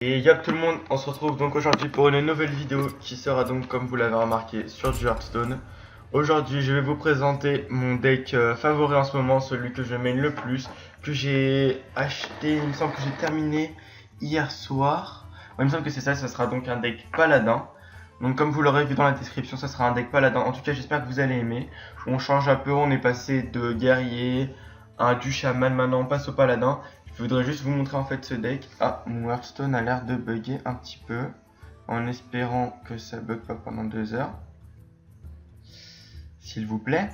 Et yop tout le monde, on se retrouve donc aujourd'hui pour une nouvelle vidéo qui sera donc, comme vous l'avez remarqué, sur du Hearthstone. Aujourd'hui je vais vous présenter mon deck favori en ce moment, celui que je main le plus, que j'ai acheté, il me semble que j'ai terminé hier soir. Ouais, il me semble que c'est ça, ça sera donc un deck paladin. Donc comme vous l'aurez vu dans la description, ça sera un deck paladin. En tout cas j'espère que vous allez aimer. On change un peu, on est passé de guerrier à du chaman, maintenant on passe au paladin. Je voudrais juste vous montrer en fait ce deck. Ah, mon Hearthstone a l'air de bugger un petit peu. En espérant que ça bug pas pendant 2 heures. S'il vous plaît.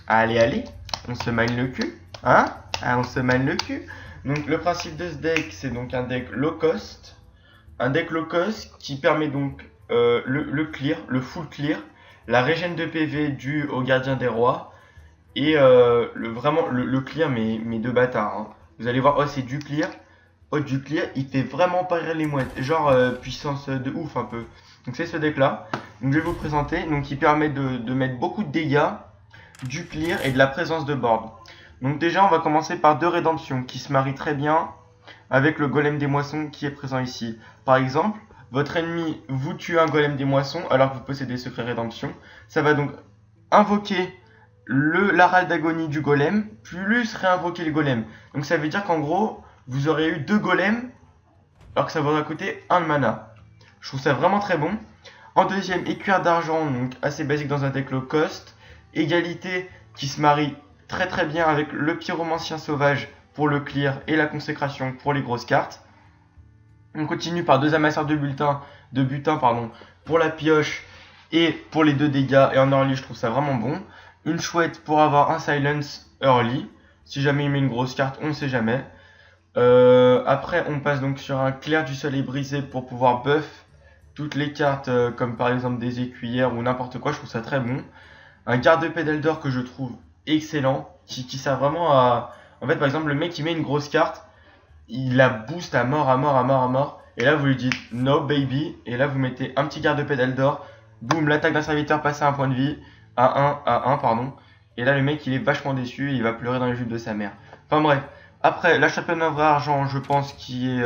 Allez, allez. On se mine le cul. Hein? Ah, on se mine le cul. Donc le principe de ce deck, c'est donc un deck low cost. Un deck low cost qui permet donc le clear, le full clear. La régène de PV due au gardien des rois. Et vraiment le clear mais de bâtard. Hein. Vous allez voir, oh c'est du clear. Oh du clear, il fait vraiment pas rire les mouettes. Genre puissance de ouf un peu. Donc c'est ce deck là. Donc je vais vous présenter. Donc il permet de mettre beaucoup de dégâts, du clear et de la présence de board. Donc déjà on va commencer par deux rédemptions qui se marient très bien avec le golem des moissons qui est présent ici. Par exemple, votre ennemi vous tue un golem des moissons alors que vous possédez secret rédemption. Ça va donc invoquer la râle d'agonie du golem, plus réinvoquer le golem. Donc ça veut dire qu'en gros, vous aurez eu 2 golems, alors que ça vous aura coûté 1 de mana. Je trouve ça vraiment très bon. En deuxième, écuire d'argent, donc assez basique dans un deck low cost. Égalité qui se marie très très bien avec le pyromancien sauvage pour le clear et la consécration pour les grosses cartes. On continue par 2 amasseurs de butin pour la pioche et pour les 2 dégâts. Et en early, je trouve ça vraiment bon. Une chouette pour avoir un silence early. Si jamais il met une grosse carte, on ne sait jamais. Après, on passe donc sur un clair du soleil brisé pour pouvoir buff toutes les cartes, comme par exemple des écuyères ou n'importe quoi. Je trouve ça très bon. Un garde-épée d'Eldor que je trouve excellent, qui sert vraiment à... En fait, par exemple, le mec qui met une grosse carte, il la booste à mort, à mort, à mort, à mort. Et là, vous lui dites no baby. Et là, vous mettez un petit garde-épée d'Eldor. Boum, l'attaque d'un serviteur passe à un point de vie. À 1, pardon. Et là, le mec, il est vachement déçu. Il va pleurer dans les jupes de sa mère. Enfin bref. Après, la championne en vrai argent, je pense, qui est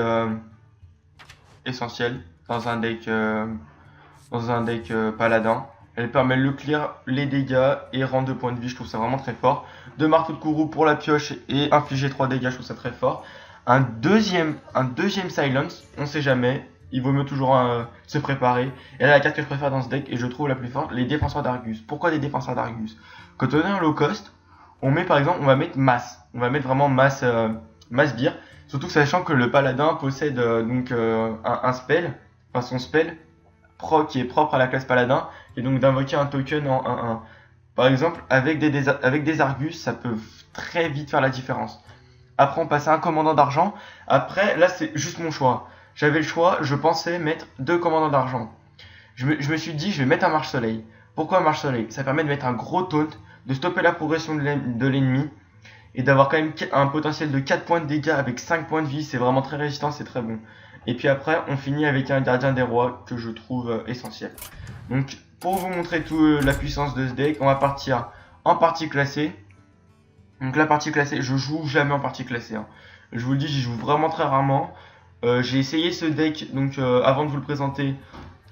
essentielle dans un deck, paladin. Elle permet le clear, les dégâts et rend 2 points de vie. Je trouve ça vraiment très fort. 2 marteaux de Kourou pour la pioche et infliger 3 dégâts. Je trouve ça très fort. Un deuxième silence, on sait jamais. Il vaut mieux toujours se préparer. Et là, la carte que je préfère dans ce deck, et je trouve la plus forte, les défenseurs d'Argus. Pourquoi les défenseurs d'Argus? Quand on est en low cost, on met par exemple, on va mettre masse. On va mettre vraiment masse beer. Surtout sachant que le paladin possède un spell, enfin son spell qui est propre à la classe paladin, et donc d'invoquer un token en 1-1. Par exemple, avec des Argus, ça peut très vite faire la différence. Après, on passe à un commandant d'argent. Après, là, c'est juste mon choix. J'avais le choix, je pensais mettre 2 commandants d'argent. Je me suis dit, je vais mettre un marche-soleil. Pourquoi un marche-soleil? Ça permet de mettre un gros taunt, de stopper la progression de l'ennemi, et d'avoir quand même un potentiel de 4 points de dégâts avec 5 points de vie. C'est vraiment très résistant, c'est très bon. Et puis après, on finit avec un gardien des rois que je trouve essentiel. Donc, pour vous montrer toute la puissance de ce deck, on va partir en partie classée. Donc la partie classée, je joue jamais en partie classée. Hein. Je vous le dis, j'y joue vraiment très rarement. J'ai essayé ce deck donc avant de vous le présenter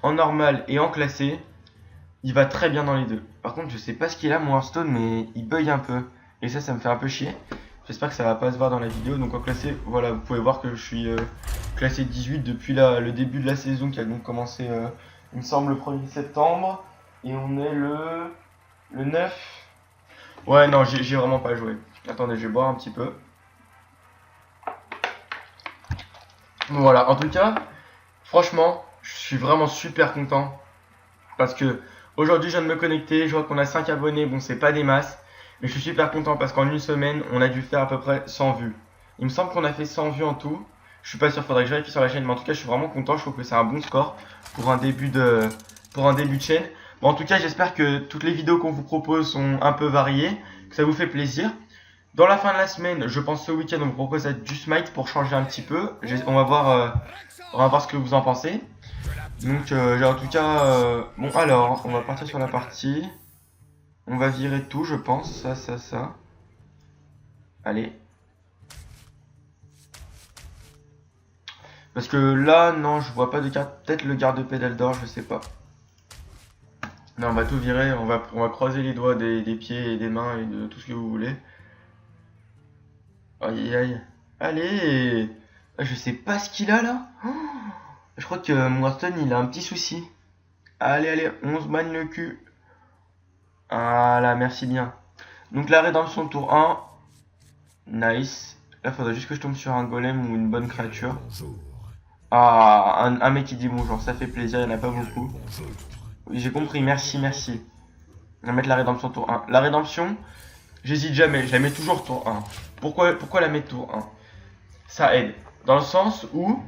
en normal et en classé. Il va très bien dans les deux. Par contre, je sais pas ce qu'il a mon Hearthstone, mais il bug un peu. Et ça me fait un peu chier. J'espère que ça va pas se voir dans la vidéo. Donc en classé, voilà, vous pouvez voir que je suis classé 18 depuis le début de la saison qui a donc commencé, il me semble, le 1er septembre. Et on est le 9. Ouais, non, j'ai vraiment pas joué. Attendez, je vais boire un petit peu. Voilà, en tout cas, franchement, je suis vraiment super content. Parce que aujourd'hui, je viens de me connecter. Je vois qu'on a 5 abonnés. Bon, c'est pas des masses. Mais je suis super content parce qu'en une semaine, on a dû faire à peu près 100 vues. Il me semble qu'on a fait 100 vues en tout. Je suis pas sûr, faudrait que je vérifie sur la chaîne. Mais en tout cas, je suis vraiment content. Je trouve que c'est un bon score pour un début de chaîne. Bon, en tout cas, j'espère que toutes les vidéos qu'on vous propose sont un peu variées, que ça vous fait plaisir. Dans la fin de la semaine, je pense ce week-end, on vous propose du smite pour changer un petit peu. On va voir ce que vous en pensez. Donc, en tout cas, bon, alors, on va partir sur la partie. On va virer tout, je pense. Ça. Allez. Parce que là, non, je vois pas de carte. Peut-être le garde-paix d'Eldor, je sais pas. Non, on va tout virer, on va croiser les doigts des pieds et des mains et de tout ce que vous voulez. Aïe aïe aïe. Allez! Je sais pas ce qu'il a là. Oh, je crois que mon Hearthstone il a un petit souci. Allez, allez, on se bagne le cul. Voilà, merci bien. Donc la rédemption tour 1. Nice. Là, faudrait juste que je tombe sur un golem ou une bonne créature. Ah, un mec qui dit bonjour, ça fait plaisir, il n'y en a pas beaucoup. Oui, j'ai compris, merci, merci. On va mettre la rédemption tour 1. La rédemption, j'hésite jamais, je la mets toujours tour 1. Pourquoi la mettre tour 1? Ça aide. Dans le sens où,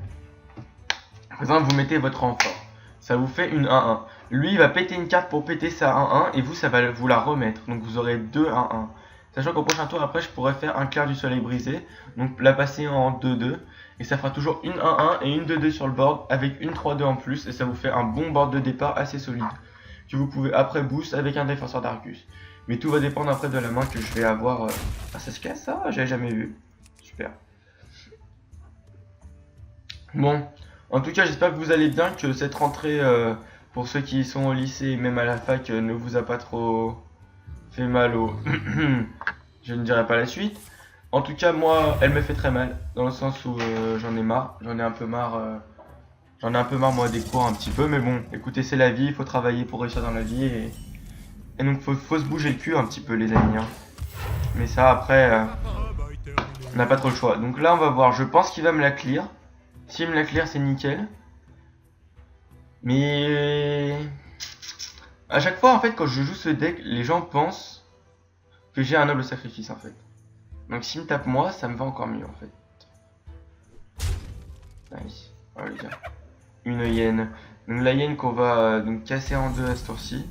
par exemple, vous mettez votre renfort. Ça vous fait une 1-1. Lui, il va péter une carte pour péter sa 1-1 et vous, ça va vous la remettre. Donc vous aurez 2 1-1. Sachant qu'au prochain tour, après, je pourrais faire un clair du soleil brisé. Donc la passer en 2-2. Et ça fera toujours une 1-1 et une 2-2 sur le board avec une 3-2 en plus. Et ça vous fait un bon board de départ assez solide. Que vous pouvez après boost avec un défenseur d'Argus. Mais tout va dépendre après de la main que je vais avoir. Ah, ça se casse ça? J'avais jamais vu. Super. Bon. En tout cas, j'espère que vous allez bien, que cette rentrée, pour ceux qui sont au lycée et même à la fac, ne vous a pas trop fait mal au... Je ne dirai pas la suite. En tout cas, moi, elle me fait très mal, dans le sens où j'en ai marre. J'en ai un peu marre, moi, des cours un petit peu. Mais bon, écoutez, c'est la vie, il faut travailler pour réussir dans la vie. Et donc, faut se bouger le cul un petit peu, les amis. Hein. Mais ça, après, on n'a pas trop le choix. Donc là, on va voir. Je pense qu'il va me la clear. S'il me la clear, c'est nickel. Mais à chaque fois, en fait, quand je joue ce deck, les gens pensent que j'ai un noble sacrifice, en fait. Donc s'il me tape moi, ça me va encore mieux, en fait. Nice. Oh, les gars. Une hyène. Donc la hyène qu'on va donc casser en deux à ce tour-ci.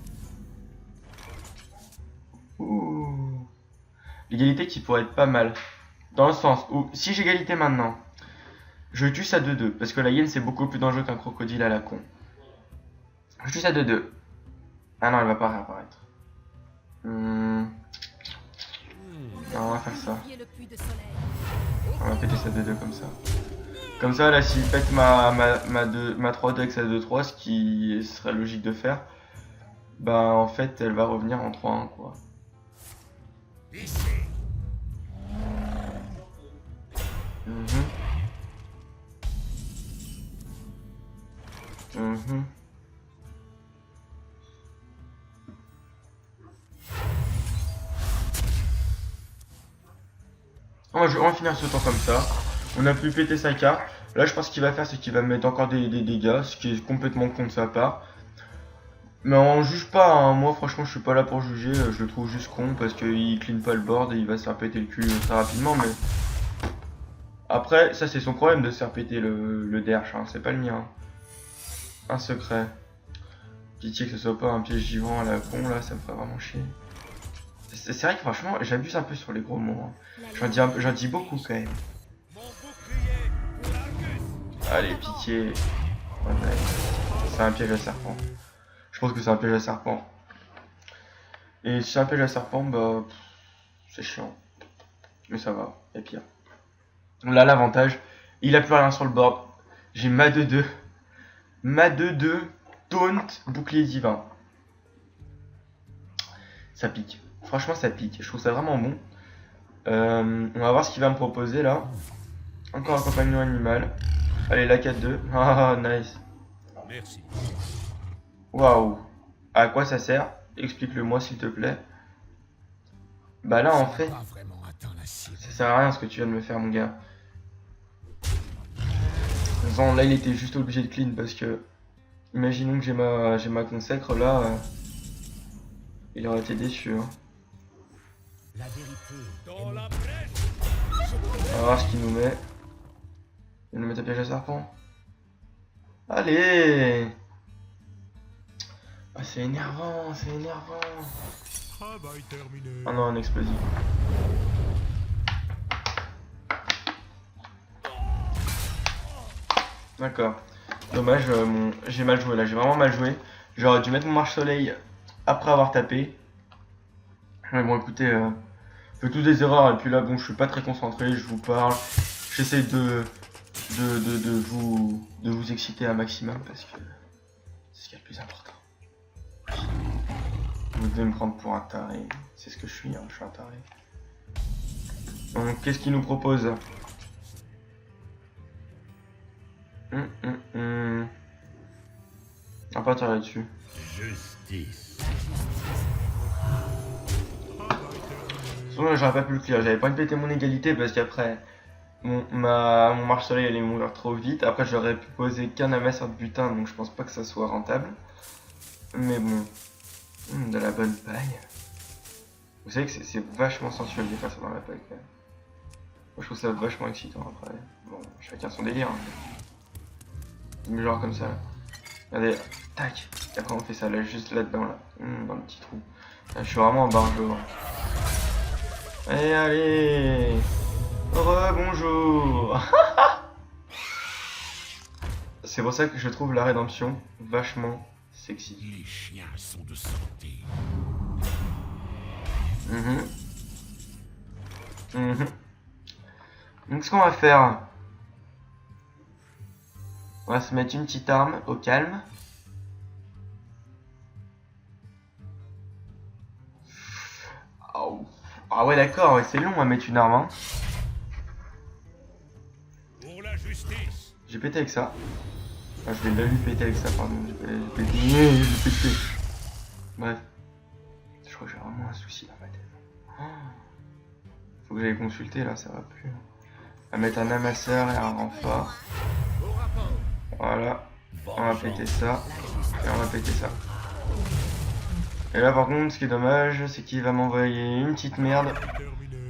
Ouh. L'égalité qui pourrait être pas mal. Dans le sens où, si j'ai égalité maintenant, je tue ça 2-2. Parce que la hyène, c'est beaucoup plus dangereux qu'un crocodile à la con. Je tue ça 2-2. Ah non, elle va pas réapparaître. Non, on va faire ça. On va péter ça 2-2 comme ça. Comme ça, là, s'il pète ma 3-2 avec sa 2-3, ce qui serait logique de faire, bah en fait, elle va revenir en 3-1, quoi. On va finir ce tour comme ça. On a pu péter sa carte. Là, je pense qu'il va faire, c'est qu'il va mettre encore des dégâts, ce qui est complètement con de sa part. Mais on juge pas, hein. Moi franchement je suis pas là pour juger, je le trouve juste con parce qu'il clean pas le board et il va se faire péter le cul très rapidement. Mais après, ça c'est son problème de se faire péter le derche, hein. C'est pas le mien. Un secret. Pitié que ce soit pas un piège vivant à la con là, ça me ferait vraiment chier. C'est vrai que franchement j'abuse un peu sur les gros mots. Hein. J'en dis beaucoup quand même. Allez, pitié. Oh, c'est un piège à serpent. Je pense que c'est un piège à serpent. Et si c'est un piège à serpent, bah c'est chiant. Mais ça va, il y a pire. Là l'avantage, il a plus rien sur le board. J'ai ma 2-2. Ma 2-2, taunt, bouclier divin. Ça pique. Franchement ça pique. Je trouve ça vraiment bon. On va voir ce qu'il va me proposer là. Encore un compagnon animal. Allez, la 4-2. Ah, nice. Merci. Waouh. À quoi ça sert? Explique-le-moi s'il te plaît. Bah là en fait, ça sert à rien ce que tu viens de me faire mon gars. Bon, là il était juste obligé de clean parce que imaginons que j'ai ma consacre là, il aurait été déçu. Hein. On va voir ce qu'il nous met. Il nous met un piège à serpent. Allez. Ah, c'est énervant, c'est énervant. Ah non, un explosif. D'accord. Dommage, j'ai mal joué là, j'ai vraiment mal joué. J'aurais dû mettre mon marche-soleil après avoir tapé. Mais bon, écoutez, je fais tous des erreurs et puis là, bon, je suis pas très concentré, je vous parle. J'essaie de de vous exciter un maximum parce que c'est ce qui est le plus important. Vous devez me prendre pour un taré, c'est ce que je suis, hein, je suis un taré. Donc qu'est-ce qu'il nous propose? On va pas tirer là-dessus. Justice. Sinon, j'aurais pas pu le clear, j'avais pas pété mon égalité parce qu'après mon marche-soleil allait mourir trop vite. Après, j'aurais pu poser qu'un amasseur de butin, donc je pense pas que ça soit rentable. Mais bon, de la bonne paille. Vous savez que c'est vachement sensuel de faire ça dans la paille quand même. Moi, je trouve ça vachement excitant après. Bon, chacun son délire. Hein. Mais genre comme ça. Regardez, tac. Et après, on fait ça là, juste là-dedans, là. Dans le petit trou. Là, je suis vraiment en barjo. Allez, allez. Rebonjour. C'est pour ça que je trouve la rédemption vachement sexy. Les chiens sont de santé. Donc ce qu'on va faire, on va se mettre une petite arme au calme. Oh. Ah ouais d'accord, ouais, c'est long à mettre une arme. Hein. Pour la justice. J'ai pété avec ça. Ah, je vais lui péter avec ça, pardon. J'ai pété. Bref. Je crois que j'ai vraiment un souci dans ma tête. Oh. Faut que j'aille consulter là, ça va plus. On va mettre un amasseur et un renfort. Voilà. On va péter ça. Et on va péter ça. Et là par contre, ce qui est dommage, c'est qu'il va m'envoyer une petite merde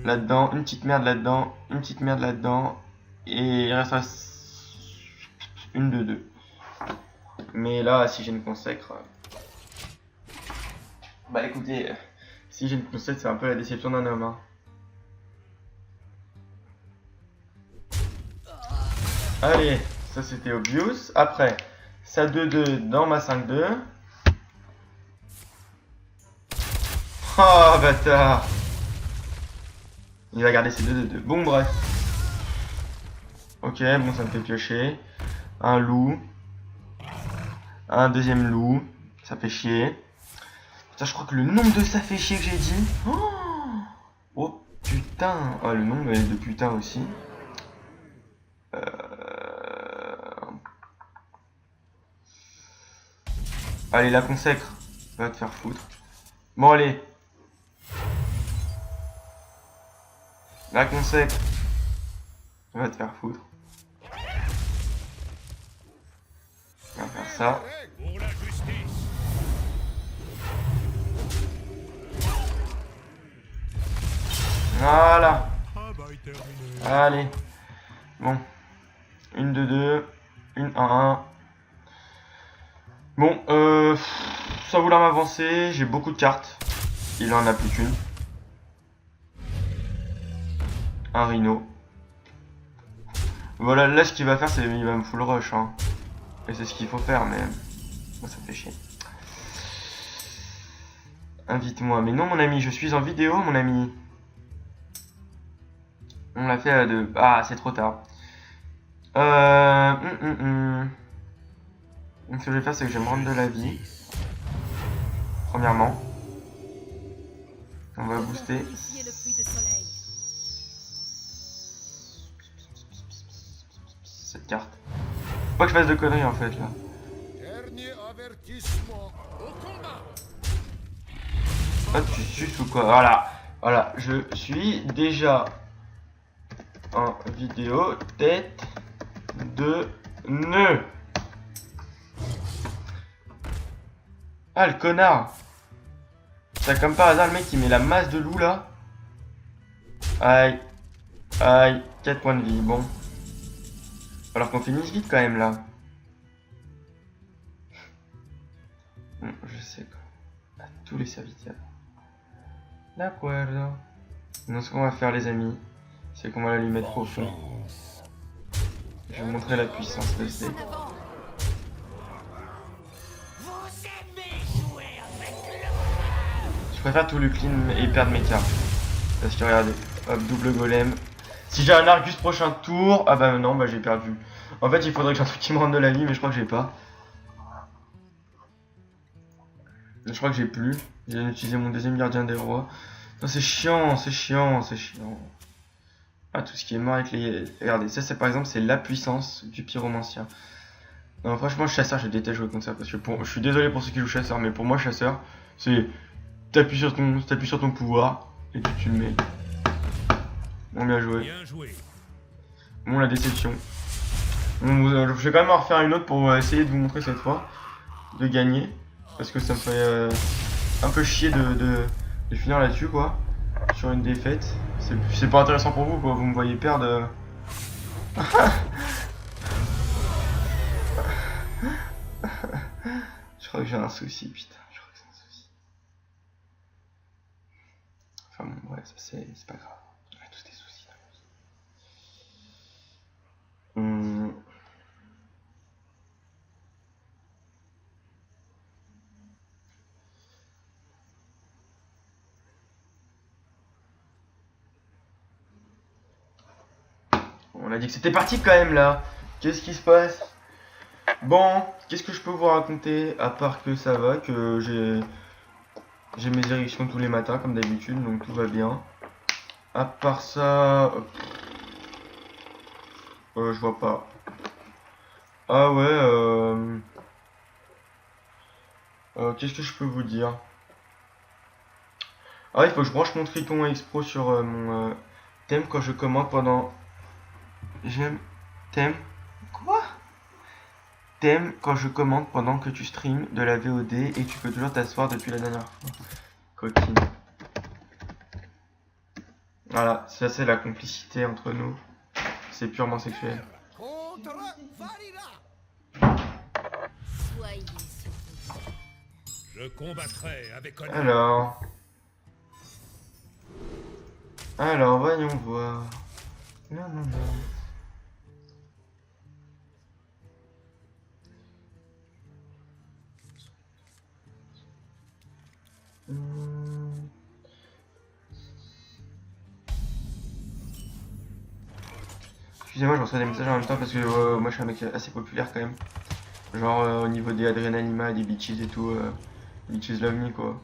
là-dedans, une petite merde là-dedans, une petite merde là-dedans. Et il restera une de deux. Mais là, si j'ai une consacre... Bah écoutez, si j'ai une consacre, c'est un peu la déception d'un homme. Hein. Allez, ça c'était obvious. Après, ça 2-2 dans ma 5-2. Oh bâtard. Il va garder ses 2-2-2. Bon bref. Ok, bon ça me fait piocher. Un loup. Un deuxième loup. Ça fait chier. Putain, je crois que le nombre de ça fait chier que j'ai dit. Oh putain. Oh le nombre de putain aussi. Allez, la consacre. Va te faire foutre. Bon allez. La consacre. Va te faire foutre. On va faire ça. Pour la justice. Voilà. Allez. Bon. Une 2-2. Une 1-1. Bon, ça voulait m'avancer. J'ai beaucoup de cartes. Il en a plus qu'une. Un rhino. Voilà, là ce qu'il va faire, c'est il va me full rush. Hein. Et c'est ce qu'il faut faire, mais moi ça me fait chier. Invite-moi. Mais non, mon ami, je suis en vidéo, mon ami. On l'a fait à deux. Ah, c'est trop tard. Donc ce que je vais faire, c'est que je vais me rendre de la vie. Premièrement. On va booster. Cette carte. Faut pas que je fasse de conneries en fait là. Dernier avertissement. Au combat. Ah, tu suces ou quoi? Voilà. Voilà. Je suis déjà en vidéo tête de nœud. Ah le connard. C'est comme par hasard le mec qui met la masse de loup là. Aïe. Aïe. 4 points de vie. Bon. Alors qu'on finisse vite quand même là. Je sais quoi. À tous les serviteurs. D'accord. Donc ce qu'on va faire les amis, c'est qu'on va la lui mettre au fond. Je vais vous montrer la puissance de ce deck. Je préfère tout le clean et perdre mes cartes. Parce que regardez, hop, double golem. Si j'ai un Argus prochain tour, ah bah non, bah j'ai perdu. En fait, il faudrait que j'ai un truc qui me rende de la vie, mais je crois que j'ai pas. Je crois que j'ai plus. J'ai utilisé mon deuxième gardien des rois. Non, c'est chiant, c'est chiant, c'est chiant. Ah, tout ce qui est mort avec les... Regardez, ça c'est par exemple, c'est la puissance du pyromancien. Non, franchement, chasseur, je déteste jouer comme ça. Parce que je suis désolé pour ceux qui jouent chasseur, mais pour moi, chasseur, c'est... T'appuies sur ton pouvoir et tu le mets. Bon, bien joué. Bien joué. Bon, la déception. Bon, je vais quand même en refaire une autre pour essayer de vous montrer cette fois. De gagner. Parce que ça me fait un peu chier de finir là-dessus, quoi. Sur une défaite. C'est pas intéressant pour vous, quoi. Vous me voyez perdre. Je crois que j'ai un souci, putain. Je crois que c'est un souci. Enfin bon, ouais, ça c'est pas grave. On a tous des soucis dans la vie. On a dit que c'était parti quand même là. Qu'est-ce qui se passe? Bon, qu'est-ce que je peux vous raconter à part que ça va, que j'ai mes érections tous les matins comme d'habitude, donc tout va bien. À part ça, je vois pas. Ah ouais, qu'est-ce que je peux vous dire? Ah, il faut que je branche mon Triton X-Pro sur mon thème quand je commande pendant... J'aime... Thème... Quoi? Thème quand je commande pendant que tu streams de la VOD et tu peux toujours t'asseoir depuis la dernière fois. Coquine. Voilà, ça c'est la complicité entre nous. C'est purement sexuel. Contre Valila. Soyez surpris. Je combattrai avec honneur. Alors, voyons voir. Non, non, non. Excusez-moi, je reçois des messages en même temps parce que moi je suis un mec assez populaire quand même. Genre au niveau des Adrenalima, des bitches et tout. Bitches love me quoi.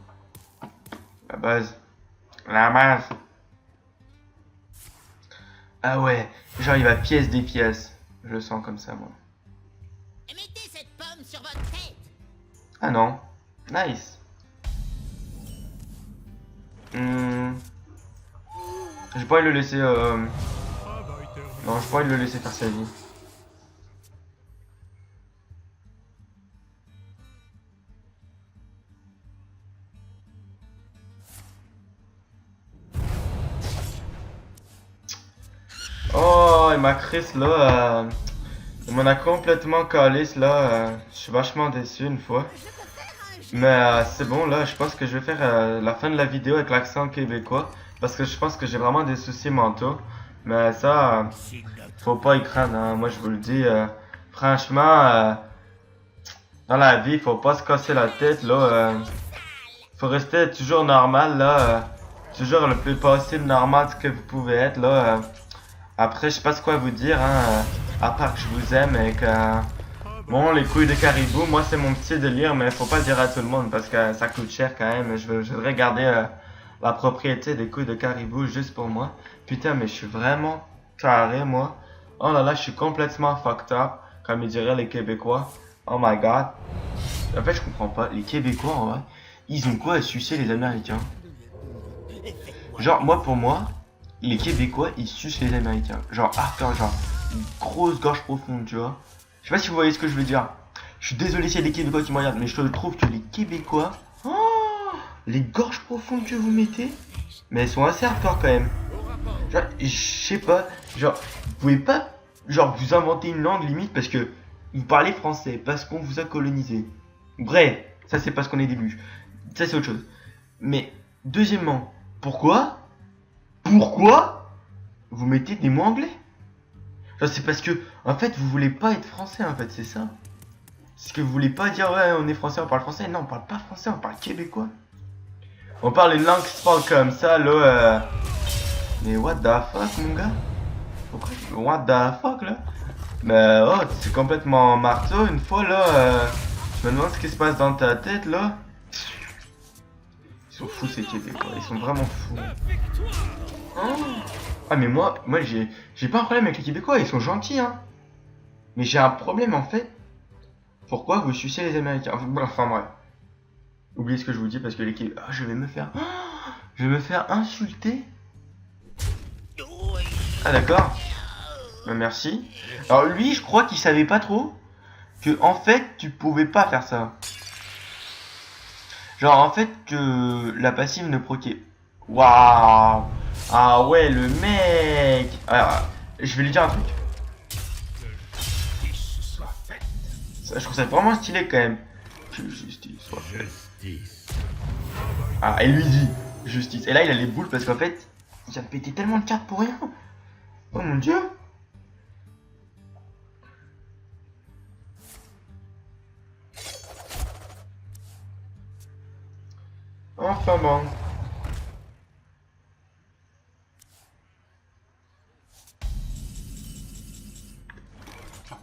La base. La base. Ah ouais, genre il va pièce des pièces. Je le sens comme ça moi. Mettez cette pomme sur votre tête. Ah non. Nice. J'ai pas envie de le laisser Non, j'ai pas envie de le laisser faire sa vie. Oh, et ma Chris là, il m'en a complètement calé là. Je suis vachement déçu une fois. Mais c'est bon là, je pense que je vais faire la fin de la vidéo avec l'accent québécois. Parce que je pense que j'ai vraiment des soucis mentaux. Mais ça, faut pas y craindre, hein. Moi je vous le dis. Franchement, dans la vie, faut pas se casser la tête là. Faut rester toujours normal là. Toujours le plus possible normal que vous pouvez être là. Après, je sais pas ce quoi vous dire, hein, à part que je vous aime et que... Bon, les couilles de caribou, moi c'est mon petit délire, mais faut pas le dire à tout le monde parce que ça coûte cher quand même. Je voudrais garder la propriété des couilles de caribou juste pour moi. Putain, mais je suis vraiment carré, moi. Oh là là, je suis complètement fucked up, comme ils diraient les Québécois. Oh my god. En fait, je comprends pas. Les Québécois, en vrai, ils ont quoi à sucer les Américains? Genre, pour moi... Les Québécois, ils sucent les Américains. Genre, hardcore, genre, une grosse gorge profonde, tu vois. Je sais pas si vous voyez ce que je veux dire. Je suis désolé s'il y a des Québécois qui me regardent, mais je trouve que les Québécois... Oh, les gorges profondes que vous mettez, mais elles sont assez hardcore quand même. Genre, je sais pas, genre, vous pouvez pas, genre, vous inventer une langue limite parce que vous parlez français, parce qu'on vous a colonisé. Bref, ça c'est parce qu'on est des bûches. Ça c'est autre chose. Mais, deuxièmement, pourquoi vous mettez des mots anglais? Genre c'est parce que en fait vous voulez pas être français en fait, c'est ça. C'est que vous voulez pas dire ouais on est français, on parle français. Non, on parle pas français, on parle québécois. On parle une langue qui se parle comme ça là. Mais what the fuck mon gars? Pourquoi? What the fuck là? Bah oh, c'est complètement marteau. Une fois là, je me demande ce qui se passe dans ta tête là. Ils sont fous ces Québécois, ils sont vraiment fous. Oh. Ah mais moi j'ai pas un problème avec les Québécois, ils sont gentils hein. Mais j'ai un problème en fait. Pourquoi vous sucez les Américains? Enfin bref. Oubliez ce que je vous dis parce que les Québécois... Oh, je vais me faire insulter. Ah d'accord. Merci. Alors lui, je crois qu'il savait pas trop que en fait tu pouvais pas faire ça. Genre en fait que la passive ne proquait. Waouh. Ah ouais le mec. Alors, je vais lui dire un truc. Ça, je trouve ça vraiment stylé quand même. Que justice soit faite. Ah, et lui dit justice. Et là il a les boules parce qu'en fait il a pété tellement de cartes pour rien. Oh mon dieu. Enfin bon.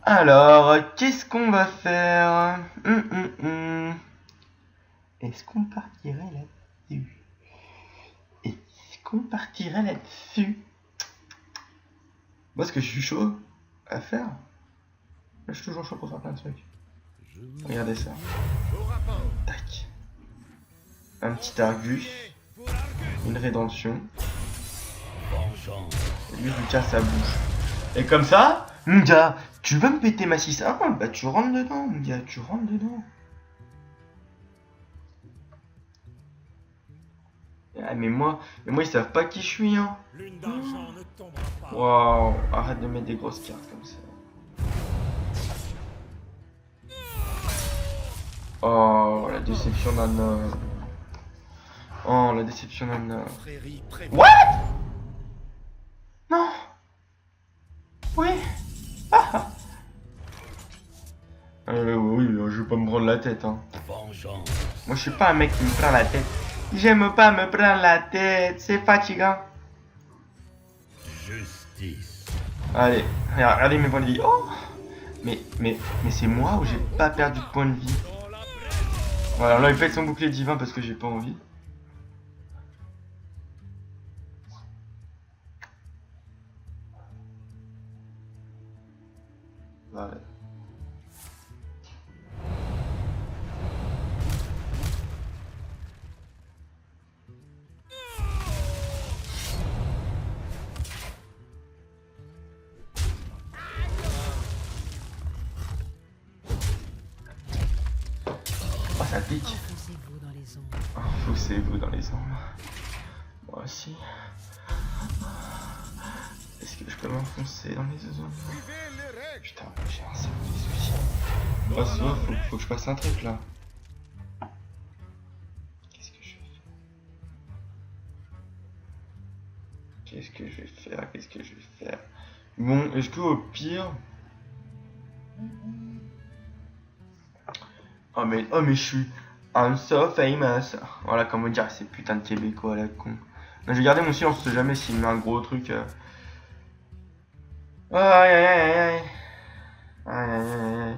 Alors, qu'est-ce qu'on va faire? Est-ce qu'on partirait là-dessus? Est-ce qu'on partirait là-dessus? Parce que je suis chaud à faire. Je suis toujours chaud pour faire plein de trucs. Regardez ça. Tac. Un petit Argus. Une rédemption. Et lui, je lui casse sa bouche. Et comme ça, mon gars, tu vas me péter ma 6-1, bah tu rentres dedans, mon gars, tu rentres dedans. Ah, mais moi ils savent pas qui je suis, hein. Waouh, arrête de mettre des grosses cartes comme ça. Oh, la déception d'un homme. Oh, la déception d'un homme. What? Non. Oui. Ah. Oui, je vais pas me prendre la tête, hein. Moi, je suis pas un mec qui me prend la tête. J'aime pas me prendre la tête, c'est fatigant. Justice. Allez, regardez mes points de vie. Oh. Mais c'est moi ou j'ai pas perdu de points de vie? Voilà, là il pète son bouclier divin parce que j'ai pas envie. Voilà. Oh ça pique. Enfoncez-vous dans les ombres. Enfoncez-vous dans les ombres. Moi aussi. Est-ce que je peux m'enfoncer dans les ombres? Putain, j'ai un cerveau des soucis. Oh, ça, faut que je fasse un truc là. Qu'est-ce que je vais faire? Qu'est-ce que je vais faire? Qu'est-ce que je vais faire? Bon, est-ce que au pire... oh mais je suis... I'm so famous. Voilà comment dire ces putains de Québécois la con. Mais je vais garder mon silence, on sait jamais s'il met un gros truc. Aïe aïe aïe aïe aïe. Aïe aïe aïe aïe.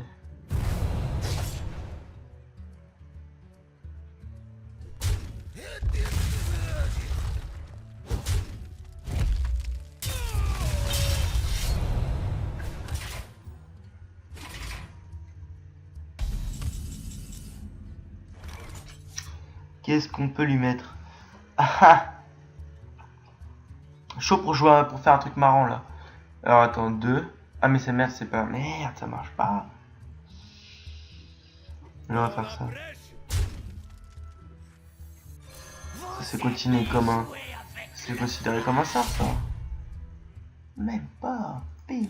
Qu'est-ce qu'on peut lui mettre? Ah ah. Chaud pour jouer, pour faire un truc marrant là. Alors attends, 2. Ah mais c'est merde, c'est pas... Merde, ça marche pas. On va faire ça. Ça c'est continué comme un... C'est considéré comme un sort ça. Même pas. Payé.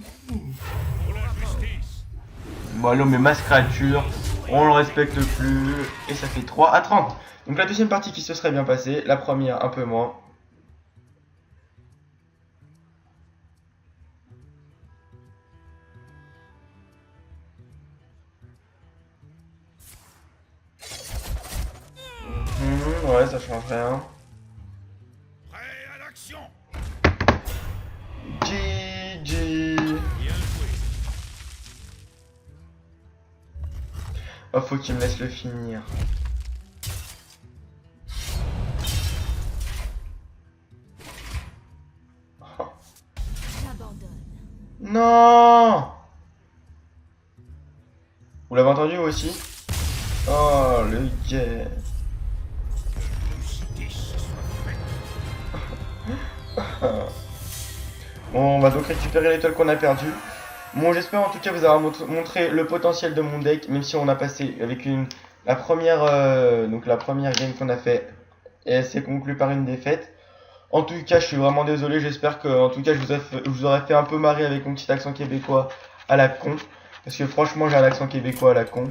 Bon allez on met masse créature. On le respecte plus. Et ça fait 3-30. Donc la deuxième partie qui se serait bien passée. La première un peu moins. Ouais, ça change rien. Prêt à l'action. GG. Bien joué. Oh, faut qu'il me laisse le finir. Oh. J'abandonne. Non! Vous l'avez entendu vous aussi? Oh, le gars. Bon, on va donc récupérer l'étoile qu'on a perdue. Bon, j'espère en tout cas vous avoir montré le potentiel de mon deck, même si on a passé avec la première game qu'on a fait et elle s'est conclue par une défaite. En tout cas, je suis vraiment désolé, j'espère que en tout cas je vous aurais fait un peu marrer avec mon petit accent québécois à la con, parce que franchement j'ai un accent québécois à la con.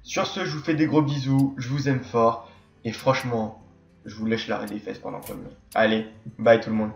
Sur ce, je vous fais des gros bisous, je vous aime fort et franchement, je vous lèche l'arrêt des fesses pendant qu'on est. Allez, bye tout le monde.